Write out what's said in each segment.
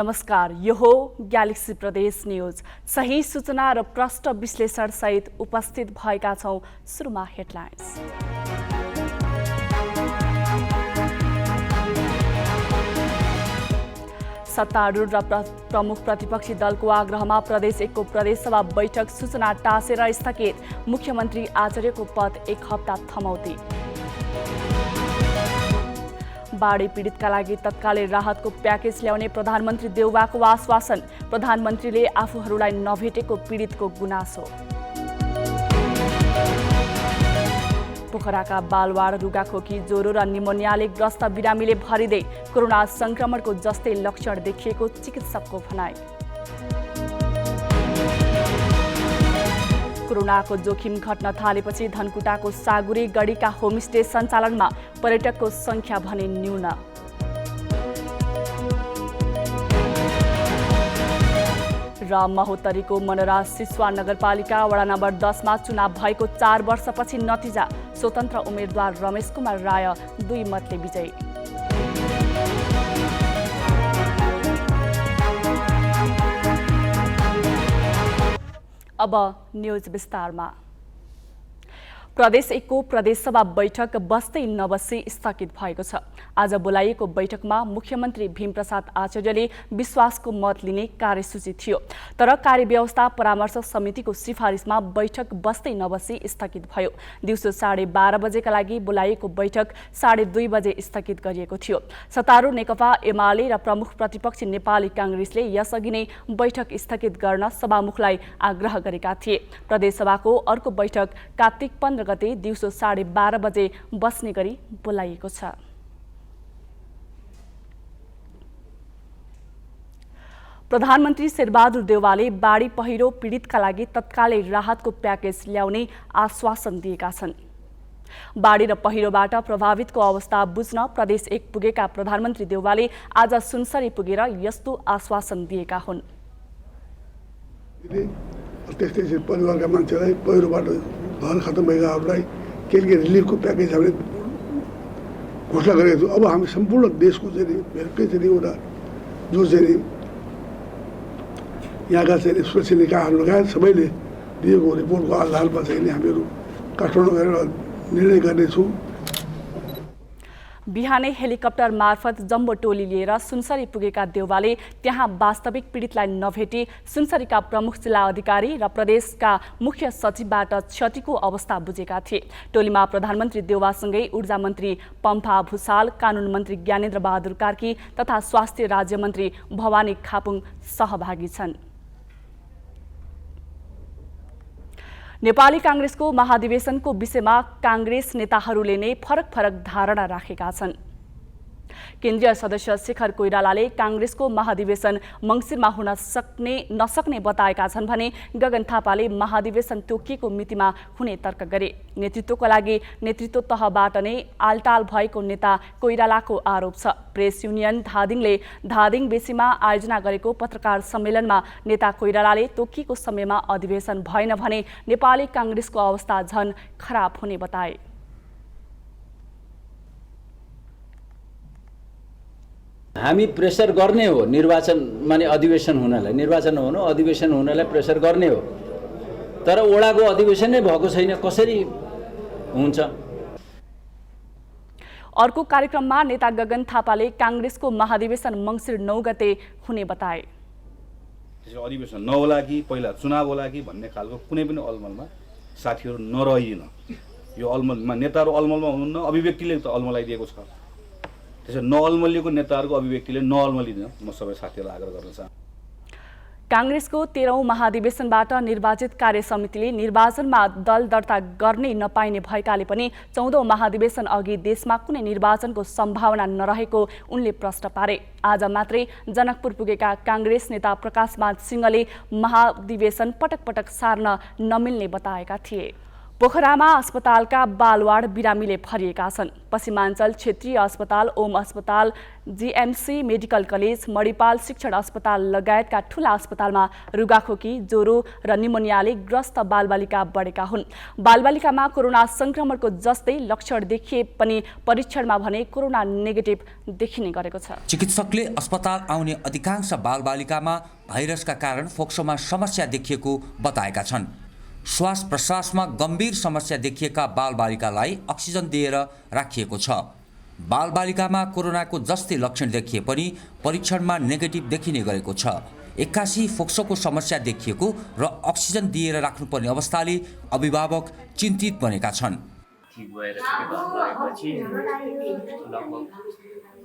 नमस्कार, यो हो ग्यालेक्सी प्रदेश न्यूज। सही सूचना र प्रष्ट विश्लेषण सहित उपस्थित भएका छौं। सुरुमा हेडलाइन्स। सत्तारूढ र प्रमुख प्रतिपक्षी दलको आग्रहमा प्रदेश 1 को प्रदेशसभा बैठक सूचना टाँसेर स्थगित। मुख्यमन्त्री आचार्यको पद 1 हप्ता थमौती। बाढी पीडितका लागि तत्कालै राहतको प्याकेज ल्याउने प्रधानमन्त्री देउवाको आश्वासन। प्रधानमन्त्रीले आफूहरूलाई नभेटेको पीडितको गुनासो। पोखराका बालवाड, रुगाखोकी, ज्वरो र निमोनियाले ग्रस्त बिरामीले भरिँदै। कोरोना संक्रमणको जस्तै लक्षण देखिएको चिकित्सकको भनाइ। कोरोनाको जोखिम घट्न थालेपछि धनकुटाको सागुरी गढीका होमस्टे सञ्चालनमा, पर्यटकको संख्या भने न्यून। र महोत्तरीको मनोरा सिसवा नगरपालिका वडा नम्बर 10 मा चुनाव भएको 4 वर्षपछि नतिजा। स्वतन्त्र उम्मेद्वार रमेश कुमार राय 2 मतले विजयी। अब न्यूज विस्तारमा। प्रदेश 1 को प्रदेशसभा बैठक बस्दै नबस्दै स्थगित भएको छ। आज बोलाइएको बैठकमा मुख्यमन्त्री भीमप्रसाद आचार्यले विश्वासको मत लिने कार्यसूची थियो, तर कार्यव्यवस्था परामर्श समितिको सिफारिसमा बैठक बस्दै नबस्दै स्थगित भयो। दिउँसो 12:30 बजेका लागि बोलाइएको बैठक 2:30 बजे स्थगित गरिएको थियो। सत्तारूढ नेकपा एमाले र प्रमुख प्रतिपक्षी नेपाली कांग्रेसले यसअघि नै बैठक स्थगित गर्न सभामुखलाई आग्रह गरेका थिए। प्रदेशसभाको अर्को बैठक कार्तिक 15 गते दिउँसो 12:30 बजे बस्ने गरी बोलाइएको छ। प्रधानमन्त्री शेरबहादुर देउवाले बाढी पहिरो पीडितका लागि तत्कालै राहतको प्याकेज ल्याउने आश्वासन दिएका छन्। बाढी र पहिरोबाट प्रभावितको अवस्था बुझ्न प्रदेश 1 पुगेका प्रधानमन्त्री देउवाले आज सुनसरी पुगेर यस्तो आश्वासन दिएका हुन्। त्यस्तै परिवारका मान्छेलाई पहिरोबाट घर खत्म भएकाहरूलाई के रिलिफको प्याकेज हामीले घोषणा गरेका छौँ। अब हामी सम्पूर्ण देशको चाहिँ एउटा जो चाहिँ यहाँका चाहिँ सुरक्षा निकायहरू लगायत सबैले दिएको रिपोर्टको आधारमा चाहिँ हामीहरू काठमाडौँ गएर निर्णय गर्नेछौँ। बिहानै हेलिकप्टर मार्फत जम्बो टोली लिएर सुनसरी पुगेका देउवाले त्यहाँ वास्तविक पीडितलाई नभेटी सुनसरीका प्रमुख जिल्ला अधिकारी र प्रदेशका मुख्य सचिवबाट क्षतिको अवस्था बुझेका थिए। टोलीमा प्रधानमन्त्री देउवासँगै ऊर्जा मन्त्री पम्फा भूषाल, कानुन मन्त्री ज्ञानेन्द्र बहादुर कार्की तथा स्वास्थ्य राज्य मन्त्री भवानी खापुङ सहभागी छन्। नेपाली कांग्रेसको महाधिवेशनको विषयमा कांग्रेस नेताहरूले नै फरक धारणा राखेका छन्। केन्द्रीय सदस्य शेखर कोइरालाले कांग्रेसको महाधिवेशन मङ्सिरमा हुन नसक्ने बताएका छन् भने गगन थापाले महाधिवेशन तोकिएको मितिमा हुने तर्क गरे। नेतृत्वको लागि नेतृत्व तहबाट नै आलटाल भएको नेता कोइरालाको आरोप छ। प्रेस युनियन धादिङले धादिङ बेसीमा आयोजना गरेको पत्रकार सम्मेलनमा नेता कोइरालाले तोकिएको समयमा अधिवेशन भएन भने नेपाली कांग्रेसको अवस्था झन खराब हुने बताए। हामी प्रेसर गर्ने हो निर्वाचन माने अधिवेशन हुनलाई, निर्वाचन हुनु अधिवेशन हुनलाई प्रेसर गर्ने हो, तर ओडाको अधिवेशन नै भएको छैन, कसरी हुन्छ? अर्को कार्यक्रममा नेता गगन थापाले कांग्रेसको महाधिवेशन मङ्सिर 9 गते हुने बताए। अधिवेशन नहोला कि पहिला चुनाव होला कि भन्ने खालको कुनै पनि अलमलमा साथीहरू नरहिन। यो अलमलमा नेताहरू अलमलमा हुनुहुन्न, अभिव्यक्तिले त अलमलाइदिएको छ। त्यसो नअलमलिएको नेताहरूको अभिव्यक्तिले नअलमलिदिन म सबै साथीहरूलाई आग्रह गर्न चाहन्छु। कांग्रेसको 13औं महाधिवेशनबाट निर्वाचित कार्य समितिले निर्वाचनमा दल दर्ता गर्नै नपाइने भएकाले पनि 14औं महाधिवेशन अघि देशमा कुनै निर्वाचनको सम्भावना नरहेको उनले प्रश्न पारे। आज मात्रै जनकपुर पुगेका कांग्रेस नेता प्रकाशमान सिंहले महाधिवेशन पटक सार्न नमिल्ने बताएका थिए। पोखरामा अस्पतालका बालवार्ड बिरामीले भरिएका छन्। पश्चिमाञ्चल क्षेत्रीय अस्पताल, ओम अस्पताल, जीएमसी मेडिकल कलेज, मणिपाल शिक्षण अस्पताल लगायतका ठूला अस्पतालमा रुगाखोकी, ज्वरो र निमोनियाले ग्रस्त बालबालिका बढेका हुन्। बालबालिकामा कोरोना संक्रमणको जस्तै लक्षण देखिए पनि परीक्षणमा भने कोरोना नेगेटिभ देखिने गरेको छ। चिकित्सकले अस्पताल आउने अधिकांश बालबालिकामा भाइरसका कारण फोक्सोमा समस्या देखिएको बताएका छन्। श्वास प्रश्वासमा गम्भीर समस्या देखिएका बालबालिकालाई अक्सिजन दिएर राखिएको छ। बालबालिकामा कोरोनाको जस्तै लक्षण देखिए पनि परीक्षणमा नेगेटिभ देखिने गरेको छ। 81 फोक्सोको समस्या देखिएको र अक्सिजन दिएर राख्नुपर्ने अवस्थाले अभिभावक चिन्तित बनेका छन्।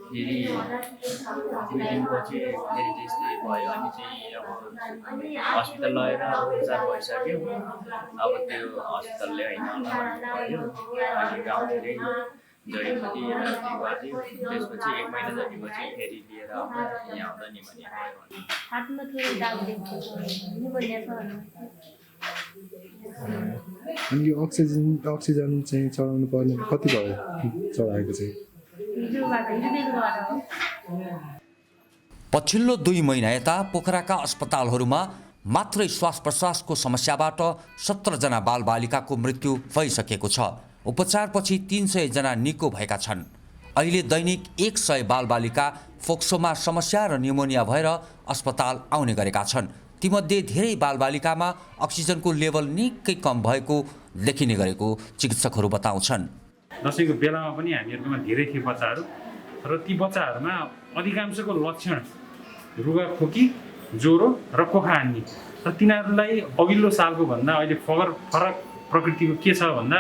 फेरि 3 दिनपछि फेरि त्यस्तै भयो। अनि चाहिँ अब हस्पिटल लगेर उपचार भइसक्यो। अब त्यो हस्पिटलले होइन भयो। अनि गाउँतिरै जडीबुटी यताउति गरिदियो। त्यसपछि 1 महिना जतिपछि फेरि लिएर यहाँ आउँदा निमोनिया भयो। हातमा थोरै दाग देखियो, निमोनिया छ। अनि यो अक्सिजन चाहिँ चढाउनु पर्ने कति भयो चढाएको चाहिँ? पछिल्लो 2 महिना यता पोखराका अस्पतालहरूमा मात्रै श्वास प्रश्वासको समस्याबाट 17 जना बालबालिकाको मृत्यु भइसकेको छ। उपचारपछि 300 जना निको भएका छन्। अहिले दैनिक 100 बालबालिका फोक्सोमा समस्या र निमोनिया भएर अस्पताल आउने गरेका छन्। तीमध्ये धेरै बालबालिकामा अक्सिजनको लेभल निकै कम भएको देखिने गरेको चिकित्सकहरू बताउँछन्। दसैँको बेलामा पनि हामीहरूकोमा धेरै थिए बच्चाहरू, र ती बच्चाहरूमा अधिकांशको लक्षण रुगाखोकी, ज्वरो र कोखा हान्ने, र तिनीहरूलाई अघिल्लो सालको भन्दा अहिले फरक प्रकृतिको के छ भन्दा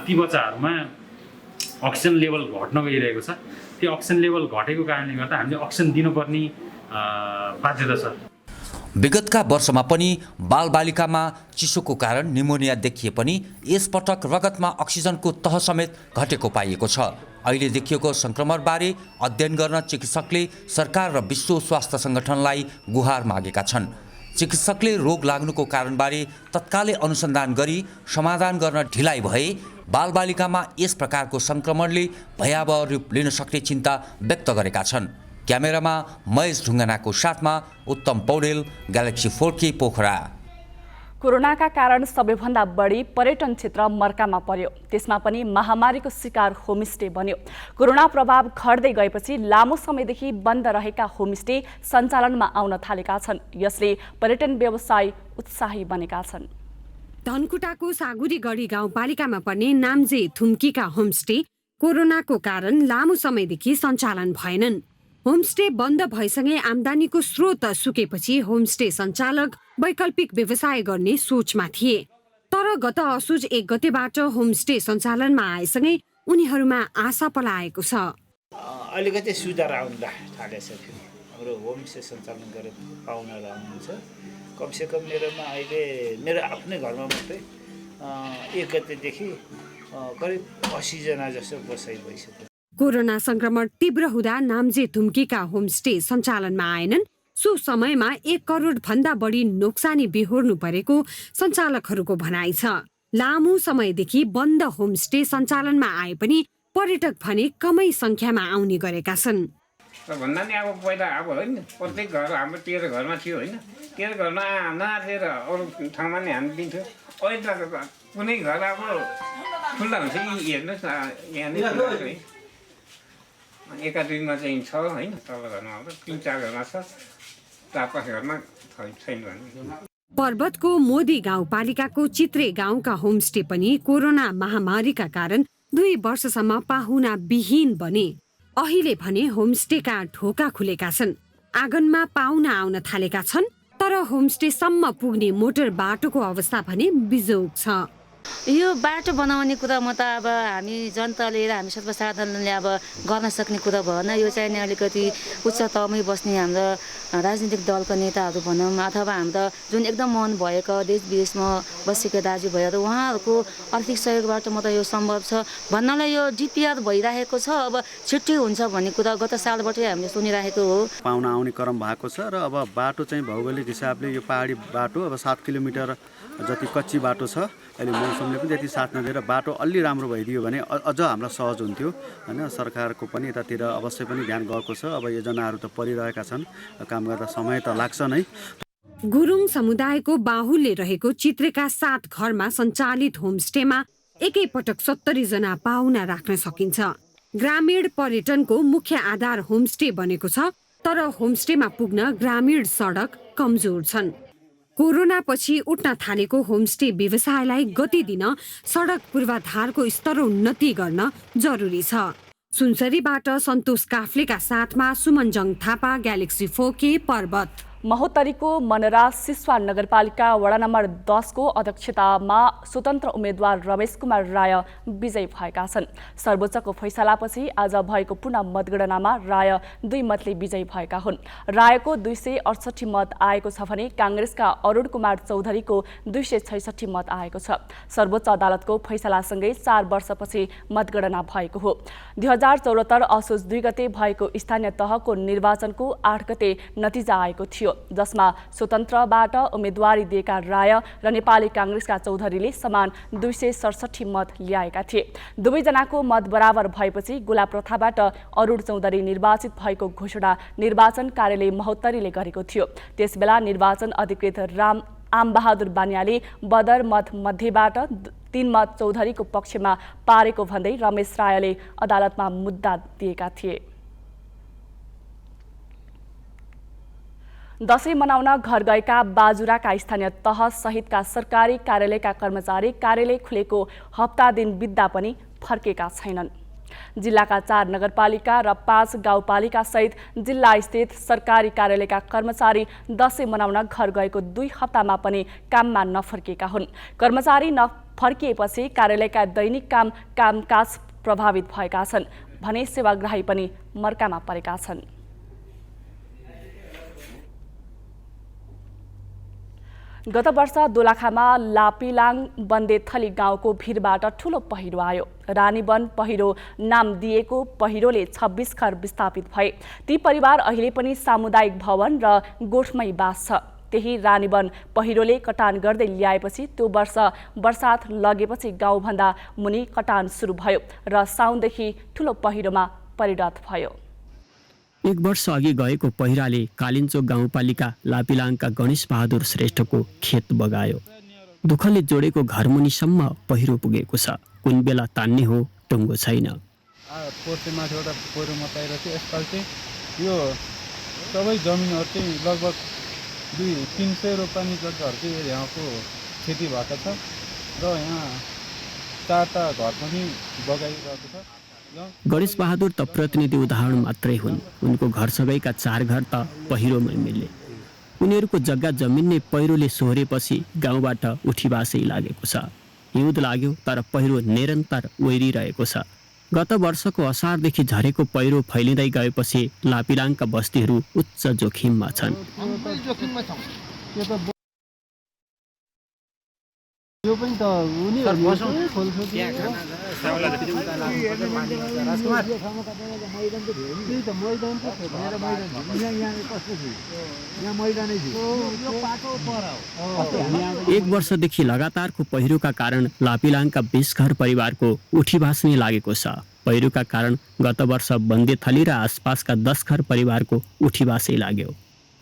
ती बच्चाहरूमा अक्सिजन लेभल घट्न गइरहेको छ। त्यो अक्सिजन लेभल घटेको कारणले गर्दा हामीले अक्सिजन दिनुपर्ने बाध्यता छ। विगतका वर्षमा पनि बालबालिकामा चिसोको कारण निमोनिया देखिए पनि यसपटक रगतमा अक्सिजनको तह समेत घटेको पाइएको छ। अहिले देखिएको संक्रमणबारे अध्ययन गर्न चिकित्सकले सरकार र विश्व स्वास्थ्य सङ्गठनलाई गुहार मागेका छन्। चिकित्सकले रोग लाग्नुको कारणबारे तत्कालै अनुसन्धान गरी समाधान गर्न ढिलाइ भए बालबालिकामा यस प्रकारको संक्रमणले भयावह रूप लिन सक्ने चिन्ता व्यक्त गरेका छन्। क्यामेरामा महेश ढुङ्गानाको साथमा उत्तम पौडेल, ग्यालेक्सी 4K पोखरा। कोरोनाका कारण सबैभन्दा बढी पर्यटन क्षेत्र मर्कामा पर्यो। त्यसमा पनि महामारीको शिकार होमस्टे बन्यो। कोरोना प्रभाव घट्दै गएपछि लामो समयदेखि बन्द रहेका होमस्टे सञ्चालनमा आउन थालेका छन्। यसले पर्यटन व्यवसाय उत्साही बनेका छन्। धनकुटाको सागुरीगढी गाउँपालिकामा पर्ने नाम्जे थुम्कीका होमस्टे कोरोनाको कारण लामो समयदेखि सञ्चालन भएनन्। होमस्टे बन्द भएसँगै आम्दानीको स्रोत सुकेपछि होमस्टे सञ्चालक वैकल्पिक व्यवसाय गर्ने सोचमा थिए। तर गत असोज 1 गतेबाट होमस्टे सञ्चालनमा आएसँगै उनीहरूमा आशा पलाएको छ। अलिकति सुधार आउन थालेछ। हाम्रो होमस्टे सञ्चालन गरेर पाउन आउनुहुन्छ। कमसेकम मेरोमा अहिले मेरो आफ्नै घरमा मात्रै 1 गतेदेखि करिब 80 जना जस्तो बसाइ भइसक्यो। कोरोना संक्रमण तीव्र हुँदा नाम्जे थुम्कीका होमस्टे सञ्चालनमा आएनन्। सो समयमा 1 करोड भन्दा बढी नोक्सानी बिहोर्नु परेको सञ्चालकहरूको भनाइ छ। लामो समयदेखि बन्द होमस्टे सञ्चालनमा आए पनि पर्यटक भने कमै संख्यामा आउने गरेका छन्। भन्दा नि अब पहिला अब होइन प्रत्येक घर हाम्रो 13 घरमा थियो होइन, 13 घरमा नआएर अरू ठाउँमा नि हामी दिन्थ्यो। अहिले त कुनै घर अब खुल्ला हुन्छ। हेर्नुहोस् न यहाँ नै एकाधिकमा चाहिँ छ होइन, तल घरमा आउँदा 3-4 घरमा छ, 4-5 घरमा छैन भने। पर्वतको मोदी गाउँपालिकाको चित्रे गाउँका होमस्टे पनि कोरोना महामारीका कारण 2 वर्षसम्म पाहुना विहीन बने। अहिले भने होमस्टेका ढोका खुलेका छन्। आँगनमा पाहुना आउन थालेका छन्। तर होमस्टेसम्म पुग्ने मोटर बाटोको अवस्था भने बिजोग छ। यो बाटो बनाउने कुरा म त अब हामी जनताले र हामी सर्वसाधारणले अब गर्न सक्ने कुरा भएन। यो चाहिँ नि अलिकति उच्च तहमै बस्ने हाम्रो राजनीतिक दलका नेताहरू भनौँ अथवा हाम्रो जुन एकदम मन भएको देश विदेशमा बसेका दाजुभाइहरू उहाँहरूको आर्थिक सहयोगबाट म त यो सम्भव छ भन्नलाई यो डिपिआर भइरहेको छ। अब छिट्टै हुन्छ भन्ने कुरा गत सालबाटै हामीले सुनिरहेको हो। पाहुना आउने क्रम भएको छ र अब बाटो चाहिँ भौगोलिक हिसाबले यो पहाडी बाटो अब 7 किलोमिटर जति कच्ची बाटो छ। अहिले प्रशासनले पनि त्यति साथ नदिएर बाटो अलि राम्रो भइदियो भने अझ हामीलाई सहज हुन्थ्यो होइन। सरकारको पनि यतातिर अवश्य पनि ध्यान गएको छ। अब योजनाहरू त परिरहेका छन्, काम गर्दा समय त लाग्छ नै। गुरुङ समुदायको बाहुल्य रहेको चित्रेका 7 घरमा सञ्चालित होमस्टेमा एकैपटक 70 जना पाहुना राख्न सकिन्छ। ग्रामीण पर्यटनको मुख्य आधार होमस्टे बनेको छ, तर होमस्टेमा पुग्न ग्रामीण सडक कमजोर छन्। कोरोनापछि उठ्न थालेको होमस्टे व्यवसायलाई गति दिन सडक पूर्वाधारको स्तरोन्नति गर्न जरुरी छ। सुनसरीबाट सन्तोष काफ्लेका साथमा सुमनजङ थापा, ग्यालेक्सी 4K, पर्वत। महोत्तरीको मनरा सिस्वा नगरपालिका वडा नम्बर 10 को अध्यक्षतामा स्वतन्त्र उम्मेद्वार रमेश कुमार राय विजयी भएका छन्। सर्वोच्चको फैसलापछि आज भएको पुनः मतगणनामा राय 2 मतले विजयी भएका हुन्। रायको 268 मत आएको छ भने कांग्रेसका अरुण कुमार चौधरीको 266 मत आएको छ। सर्वोच्च अदालतको फैसलासँगै 4 वर्षपछि मतगणना भएको हो। 2074 असोज 2 गते भएको स्थानीय तहको निर्वाचनको 8 गते नतिजा आएको थियो, जसमा स्वतन्त्रबाट उम्मेदवारी दिएका राय र नेपाली कांग्रेसका चौधरीले समान 267 मत ल्याएका थिए। दुवैजनाको मत बराबर भएपछि गोला प्रथाबाट अरुण चौधरी निर्वाचित भएको घोषणा निर्वाचन कार्यालय महोत्तरीले गरेको थियो। त्यसबेला निर्वाचन अधिकृत आमबहादुर बानियाले बदर मत मध्येबाट 3 मत चौधरीको पक्षमा पारेको भन्दै रमेश रायले अदालतमा मुद्दा दिएका थिए। दशैं मनाउन घर गएका बाजुराका स्थानीय तह सहितका सरकारी कार्यालयका कर्मचारी कार्यालय खुलेको हप्ता दिन बित्दा पनि फर्केका छैनन्। जिल्लाका 4 नगरपालिका र 5 गाउँपालिका सहित जिल्ला स्थित सरकारी कार्यालयका कर्मचारी दशैं मनाउन घर गएको 2 हप्तामा पनि काममा नफर्केका हुन्। कर्मचारी नफर्किएपछि कार्यालयका दैनिक कामकाज प्रभावित भएका छन् भने सेवाग्राही पनि मर्कामा परेका छन्। गत वर्ष दोलखामा लापिलाङ बन्देथली गाउँको भिरबाट ठूलो पहिरो आयो। रानीवन पहिरो नाम दिएको पहिरोले 26 घर विस्थापित भए। ती परिवार अहिले पनि सामुदायिक भवन र गोठमै बास छ। त्यही रानीवन पहिरोले कटान गर्दै ल्याएपछि त्यो वर्ष बर्सात लगेपछि गाउँभन्दा मुनि कटान सुरु भयो र साउनदेखि ठूलो पहिरोमा परिणत भयो। 1 वर्ष अघि गएको पहिराले कालिन्चोक गाउँपालिका लापिलाङका गणेश बहादुर श्रेष्ठको खेत बगायो। दुःखले जोडेको घरमुनिसम्म पहिरो पुगेको छ। कुन बेला तान्ने हो टुङ्गो छैन। पोर्टेमाथि एउटा पहिरो मताएर चाहिँ यसपालि चाहिँ यो सबै जमिनहरू चाहिँ लगभग 200-300 रोपानी जग्गाहरू चाहिँ यहाँको खेती भएको छ र यहाँ 4टा घर पनि बगाइरहेको छ। गणेश बहादुर त प्रतिनिधि उदाहरण मात्रै हुन्। उनको घरसँगैका 4 घर त पहिरोमै मिले। उनीहरूको जग्गा जमिन नै पहिरोले सोहोरेपछि गाउँबाट उठीबासै लागेको छ। हिउँद लाग्यो तर पहिरो निरन्तर ओहिरिरहेको छ। गत वर्षको असारदेखि झरेको पहिरो फैलिँदै गएपछि लापिलाङका बस्तीहरू उच्च जोखिममा छन्। यो पनि त एक वर्षदेखि लगातारको पहिरोका कारण लापिलाङका 20 घर परिवारको उठीबास नै लागेको छ। पहिरोका कारण गत वर्ष बन्देथली र आसपासका 10 घर परिवारको उठीबासै लाग्यो।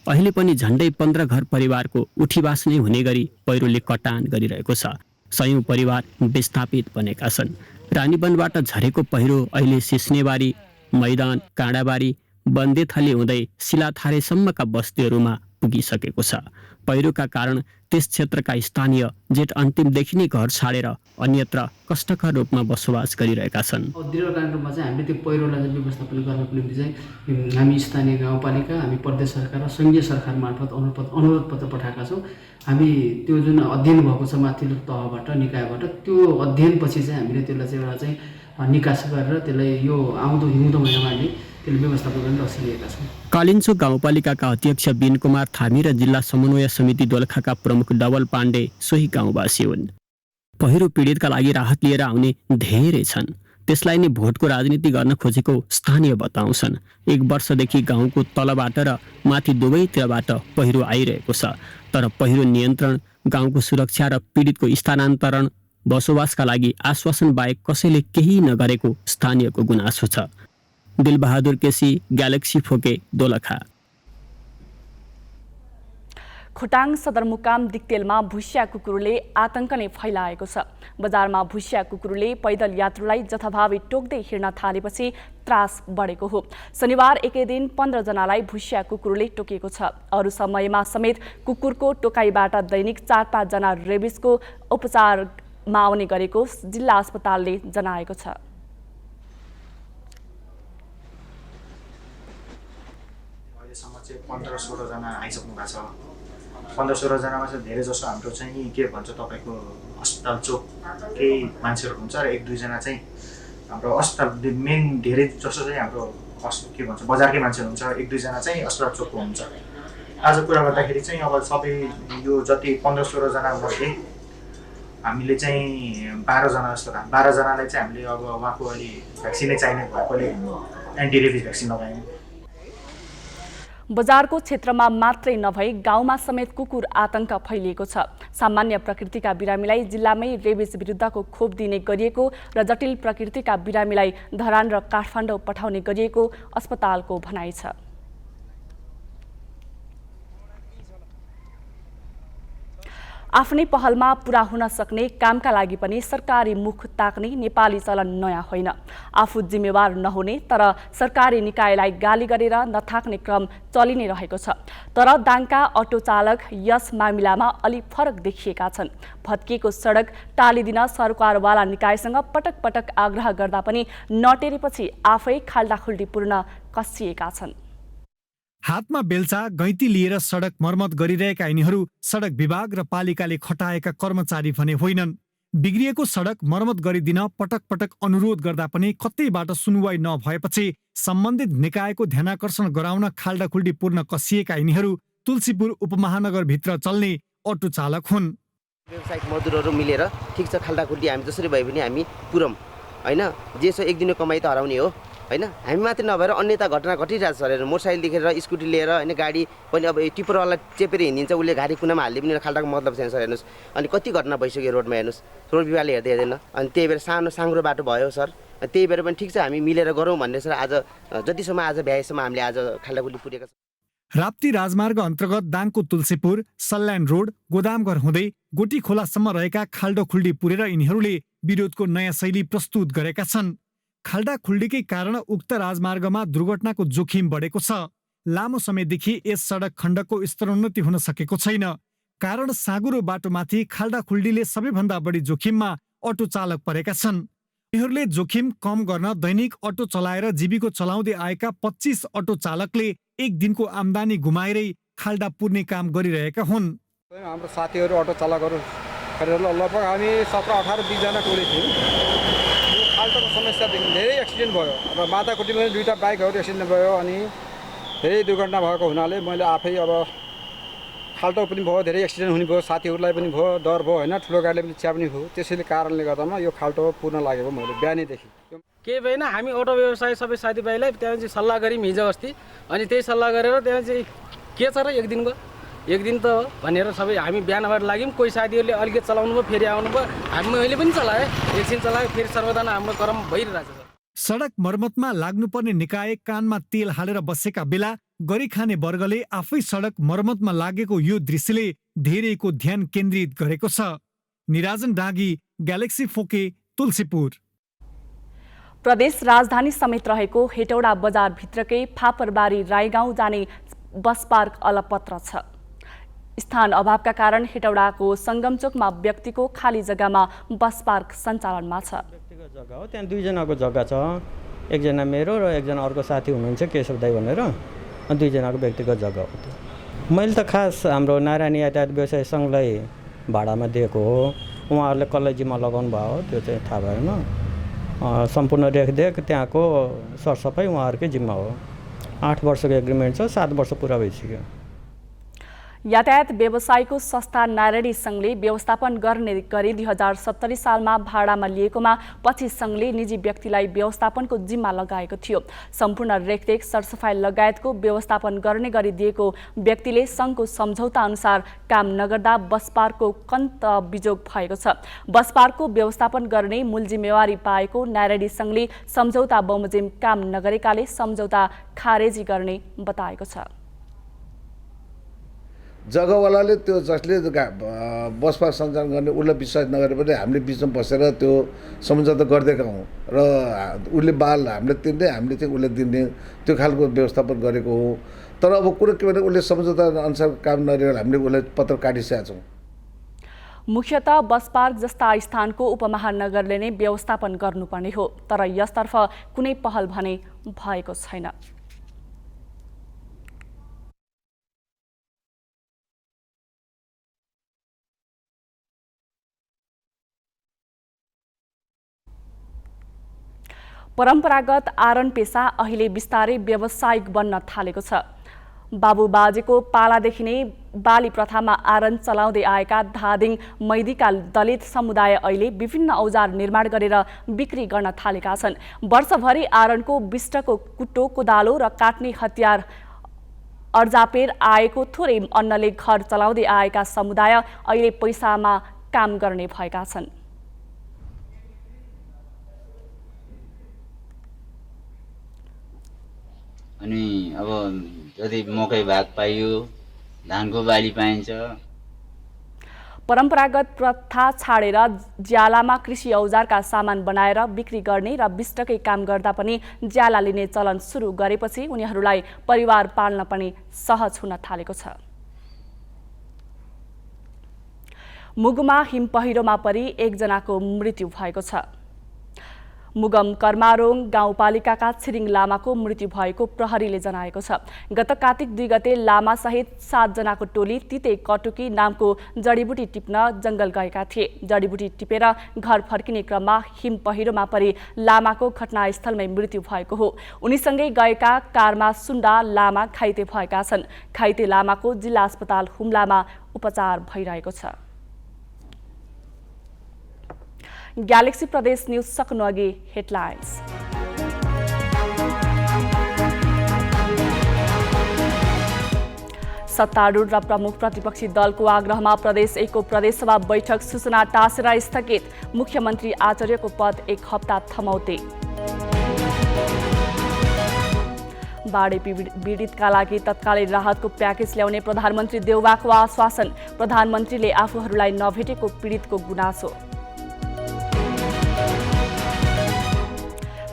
अहिले पनि झन्डै 15 घर परिवारको उठीबास नै हुने गरी पहिरोले कटान गरिरहेको छ। सयौं परिवार विस्थापित बनेका छन्। रानीवनबाट झरेको पहिरो अहिले सिस्नेबारी, मैदान, काँडाबारी, बन्देथली हुँदै सिलाथारेसम्मका बस्तीहरूमा पुगिसकेको छ। पहिरोका कारण त्यस क्षेत्रका स्थानीय जेठ अन्तिमदेखि नै घर छाडेर अन्यत्र कष्टकर रूपमा बसोबास गरिरहेका छन्। दीर्घकालीन रूपमा चाहिँ हामीले त्यो पहिरोलाई चाहिँ व्यवस्थापन गर्नको निम्ति चाहिँ हामी स्थानीय गाउँपालिका, हामी प्रदेश सरकार र सङ्घीय सरकार मार्फत अनुरोध पत्र पठाएका छौँ। हामी त्यो जुन अध्ययन भएको छ माथिल्लो तहबाट, निकायबाट, त्यो अध्ययनपछि चाहिँ हामीले त्यसलाई चाहिँ एउटा चाहिँ निकास गरेर त्यसलाई यो आउँदो हिउँदो महिनामा हामीले त्यसले व्यवस्थापन गर्न रसिरहेका छौँ। कालिन्चोक गाउँपालिकाका अध्यक्ष बिन कुमार थामी र जिल्ला समन्वय समिति दोलखाका प्रमुख डबल पाण्डे सोही गाउँवासी हुन्। पहिरो पीडितका लागि राहत लिएर आउने धेरै छन्। त्यसलाई नै भोटको राजनीति गर्न खोजेको स्थानीय बताउँछन्। 1 वर्षदेखि गाउँको तलबाट र माथि दुवैतिरबाट पहिरो आइरहेको छ। तर पहिरो नियन्त्रण, गाउँको सुरक्षा र पीडितको स्थानान्तरण बसोबासका लागि आश्वासन बाहेक कसैले केही नगरेको स्थानीयको गुनासो छ। दिलबहादुर केसी, ग्यालेक्सी फोके, दोलखा। खोटाङ सदरमुकाम दिक्तेलमा भुस्या कुकुरले आतंक नै फैलाएको छ। बजारमा भुस्या कुकुरले पैदल यात्रुलाई जथाभावी टोक्दै हिँड्न थालेपछि त्रास बढेको हो। शनिबार एकै दिन 15 जनालाई भुस्या कुकुरले टोकेको छ। अरू समयमा समेत कुकुरको टोकाइबाट दैनिक 4-5 जना रेबिसको उपचारमा आउने गरेको जिल्ला अस्पतालले जनाएको छ। अहिलेसम्म चाहिँ 15-16 जना आइसक्नु भएको छ। 15-16 जनामा चाहिँ धेरै जसो हाम्रो चाहिँ के भन्छ तपाईँको अस्पताल चोक केही मान्छेहरू हुन्छ र 1-2 जना चाहिँ हाम्रो अस्पताल मेन धेरै जसो चाहिँ हाम्रो के भन्छ बजारकै मान्छेहरू हुन्छ। 1-2 जना चाहिँ अस्पताल चोकको हुन्छ। आज कुरा गर्दाखेरि चाहिँ अब सबै यो जति 15-16 जना मध्ये हामीले चाहिँ 12 जना जस्तो 12 जनालाई चाहिँ हामीले अब उहाँको अलि भ्याक्सिनै चाहिने भएकोले एन्टी रेबिज भ्याक्सिन लगायौँ। बजारको क्षेत्रमा मात्रै नभई गाउँमा समेत कुकुर आतंक फैलिएको छ। सामान्य प्रकृतिका बिरामीलाई जिल्लामै रेबिज विरुद्धको खोप दिने गरिएको र जटिल प्रकृतिका बिरामीलाई धरान र काठमाडौँ पठाउने गरिएको अस्पतालको भनाइ छ। आफ्नै पहलमा पूरा हुन सक्ने कामका लागि पनि सरकारी मुख ताक्ने नेपाली चलन नयाँ होइन। आफू जिम्मेवार नहुने तर सरकारी निकायलाई गाली गरेर नथाक्ने क्रम चलि नै रहेको छ। तर दाङका अटो चालक यस मामिलामा अलि फरक देखिएका छन्। भत्किएको सडक टालिदिन सरकारवाला निकायसँग पटक पटक आग्रह गर्दा पनि नटेरेपछि आफै खाल्डाखुल्डी पूर्ण कसिएका छन्। हातमा बेल्चा गैँती लिएर सडक मर्मत गरिरहेका यिनीहरू सडक विभाग र पालिकाले खटाएका कर्मचारी भने होइनन्। बिग्रिएको सडक मर्मत गरिदिन पटक पटक अनुरोध गर्दा पनि कतैबाट सुनवाई नभएपछि सम्बन्धित निकायको ध्यानाकर्षण गराउन खाल्डाखुल्डी पूर्ण कसिएका यिनीहरू तुलसीपुर उपमहानगरभित्र चल्ने अटो चालक हुन्। व्यवसायिक मजदुरहरू मिलेर ठिक छ खाल्डाखुल्डी हामी जसरी भए पनि हामी पुरौँ होइन। जेसो एक दिनको कमाइ त हराउने हो होइन। हामी मात्रै नभएर अन्य त घटना घटिरहेको छ अरे। मोटरसाइकल देखेर स्कुटी लिएर होइन गाडी पनि अब टिपरवाला चेपेर हिँडिन्छ उसले गाडी कुनामा हाल्दै पनि खाल्डाको मतलब छैन सर। हेर्नुहोस् अनि कति घटना भइसक्यो रोडमा हेर्नुहोस्। रोड विभागले हेर्दै हेर्दैन अनि त्यही भएर साङ्ग्रो बाटो भयो सर। त्यही भएर पनि ठिक छ हामी मिलेर गरौँ भन्ने सर। आज जतिसम्म आज भ्याएसम्म हामीले आज खाल्डाखुल्डी पुरेका छौँ। राप्ती राजमार्ग अन्तर्गत दाङको तुलसीपुर, सल्यान रोड, गोदामघर हुँदै गोटी खोलासम्म रहेका खाल्डोखुल्डी पुरेर यिनीहरूले विरोधको नयाँ शैली प्रस्तुत गरेका छन्। खाल्डाखुल्डीकै कारण उक्त राजमार्गमा दुर्घटनाको जोखिम बढेको छ। लामो समयदेखि यस सडक खण्डको स्तरोन्नति हुन सकेको छैन। कारण साँगुरो बाटोमाथि खाल्डाखुल्डीले सबैभन्दा बढी जोखिममा अटो चालक परेका छन्। यिनीहरूले जोखिम कम गर्न दैनिक अटो चलाएर जीविका चलाउँदै आएका 25 अटो चालकले एक दिनको आम्दानी गुमाएरै खाल्डा पुर्ने काम गरिरहेका हुन्। हाम्रो साथीहरू अटो चालकहरू लगभग हामी 17-18-20 जना टोली थियौँ। खाल्डाको समस्यादेखि धेरै एक्सिडेन्ट भयो। अब माताकोटीमा 2टा बाइकहरू एक्सिडेन्ट भयो अनि धेरै दुर्घटना भएको हुनाले मैले आफै अब खाल्डो पनि भयो, धेरै एक्सिडेन्ट हुने भयो, साथीहरूलाई पनि भयो, डर भयो होइन। ठुलो गाडीले पनि च्याप्ने भयो। त्यसैले कारणले गर्दामा यो खाल्डो पूर्ण लागेको मैले बिहानैदेखि। केही भएन, हामी अटो व्यवसाय सबै साथीभाइलाई त्यहाँ चाहिँ सल्लाह गऱ्यौँ हिजो अस्ति। अनि त्यही सल्लाह गरेर त्यहाँ चाहिँ के छ र एक दिन त हो भनेर सबै हामी बिहानबाट लाग्यौँ। कोही साथीहरूले अलिकति चलाउनु भयो, फेरि आउनु भयो। मैले पनि चलाएँ, एकछिन चलाएँ, फेरि सर्वजना हाम्रो क्रम भइरहेको छ। सडक मर्मतमा लाग्नुपर्ने निकाय कानमा तेल हालेर बसेका बेला गरी खाने वर्गले आफै सडक मर्मतमा लागेको यो दृश्यले धेरैको ध्यान केन्द्रित गरेको छ। निराजन डाँगी, ग्यालेक्सी फोके, तुलसीपुर। प्रदेश राजधानी समेत रहेको हेटौडा बजारभित्रकै फापरबारी राईगाउँ जाने बस पार्क अलपत्र छ। स्थान अभावका कारण हेटौडाको सङ्गमचोकमा व्यक्तिको खाली जग्गामा बस पार्क सञ्चालनमा छ। व्यक्तिगत जग्गा हो, त्यहाँ 2 जनाको जग्गा छ। एकजना मेरो र एकजना अर्को साथी हुनुहुन्छ केशव दाई भनेर, 2 जनाको व्यक्तिगत जग्गा हो त्यो। मैले त खास हाम्रो नारायणी यातायात व्यवसाय सङ्घलाई भाडामा दिएको हो। उहाँहरूले कसलाई जिम्मा लगाउनु भयो त्यो चाहिँ थाहा भएन। सम्पूर्ण रेखदेख त्यहाँको सरसफाइ उहाँहरूकै जिम्मा हो। 8 वर्षको एग्रिमेन्ट छ, 7 वर्ष पुरा भइसक्यो। यातायात व्यवसायको संस्था नारायणी सङ्घले व्यवस्थापन गर्ने गरी 2070 सालमा भाडामा लिएकोमा पछि सङ्घले निजी व्यक्तिलाई व्यवस्थापनको जिम्मा लगाएको थियो। सम्पूर्ण रेखदेख सरसफाई लगायतको व्यवस्थापन गर्ने गरी दिएको व्यक्तिले सङ्घको सम्झौता अनुसार काम नगर्दा बस पार्कको कन्त बिजोग भएको छ। बस पार्कको व्यवस्थापन गर्ने मूल जिम्मेवारी पाएको नारायणी सङ्घले सम्झौता बमोजिम काम नगरेकाले सम्झौता खारेजी गर्ने बताएको छ। जग्गावालाले त्यो जसले बस पार्क सञ्चालन गर्ने उसलाई विश्वास नगरे पनि हामीले बिचमा बसेर त्यो सम्झौता गरिदिएका हौँ र उसले बाल हामीले तिर्ने हामीले चाहिँ उसले दिने त्यो खालको व्यवस्थापन गरेको हो। तर अब कुरो के भने उसले सम्झौता अनुसार काम नगरेर हामीले उसलाई पत्र काटिसकेका छौँ। मुख्यतः बस पार्क जस्ता स्थानको उपमहानगरले नै व्यवस्थापन गर्नुपर्ने हो, तर यसतर्फ कुनै पहल भने भएको छैन। परम्परागत आरण पेसा अहिले बिस्तारै व्यावसायिक बन्न थालेको छ। बाबुबाजेको पालादेखि नै बाली प्रथामा आरण चलाउँदै आएका धादिङ मैदीका दलित समुदाय अहिले विभिन्न औजार निर्माण गरेर बिक्री गर्न थालेका छन्। वर्षभरि आरणको बिष्टको कुटो, कोदालो र काट्ने हतियार अर्जापेर आएको थोरै अन्नले घर चलाउँदै आएका समुदाय अहिले पैसामा काम गर्ने भएका छन्। अनि अब जति मकै भाग पाइयो, धानको बाली पाइन्छ। परम्परागत प्रथा छाडेर ज्यालामा कृषि औजारका सामान बनाएर बिक्री गर्ने र बिष्टकै काम गर्दा पनि ज्याला लिने चलन सुरु गरेपछि उनीहरूलाई परिवार पाल्न पनि सहज हुन थालेको छ। मुगुमा हिमपहिरोमा परि एकजनाको मृत्यु भएको छ। मुगम कर्मारोङ गाउँपालिकाका छिरिङ लामाको मृत्यु भएको प्रहरीले जनाएको छ। गत कार्तिक 2 गते लामासहित 7 जनाको टोली तिते कटुकी नामको जडीबुटी टिप्न जंगल गएका थिए। जडीबुटी टिपेर घर फर्किने क्रममा हिमपहिरोमा परि लामाको घटनास्थलमै मृत्यु भएको हो। उनीसँगै गएका कारमा सुन्डा लामा घाइते भएका छन्। घाइते लामाको जिल्ला अस्पताल हुम्लामा उपचार भइरहेको छ। ग्यालेक्सी प्रदेश न्यूज सक्नु अघि हेडलाइन्स। सत्तारूढ र प्रमुख प्रतिपक्षी दलको आग्रहमा प्रदेश 1 को प्रदेशसभा बैठक सूचना टाँसेर स्थगित। मुख्यमन्त्री आचार्यको पद 1 हप्ता थमौते। बाढी पीडितका लागि तत्कालीन राहतको प्याकेज ल्याउने प्रधानमन्त्री देउवाको आश्वासन। प्रधानमन्त्रीले आफूहरूलाई नभेटेको पीडितको गुनासो।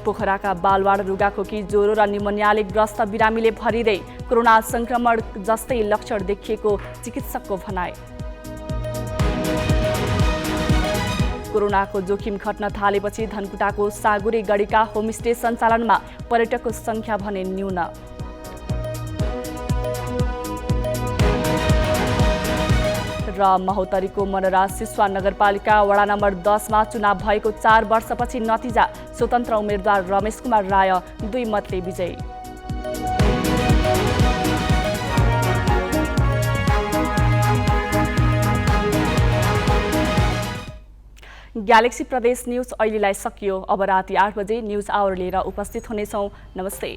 पोखराका बालवाड रुगाखोकी, ज्वरो र निमोनियाले ग्रस्त बिरामीले भरिँदै। कोरोना संक्रमण जस्तै लक्षण देखिएको चिकित्सकको भनाइ। कोरोनाको जोखिम घट्न थालेपछि धनकुटाको सागुरे गढीका होमस्टे सञ्चालनमा पर्यटकको संख्या भने न्यून। र महोत्तरीको मनोराज सिस्वा नगरपालिका वडा नम्बर 10 मा चुनाव भएको 4 वर्षपछि नतिजा। स्वतन्त्र उम्मेद्वार रमेश कुमार राय 2 मतले विजयी। ग्यालेक्सी प्रदेश न्यूज अहिलेलाई सकियो। अब राति 8 बजे न्यूज आवर लिएर उपस्थित हुनेछौँ। नमस्ते।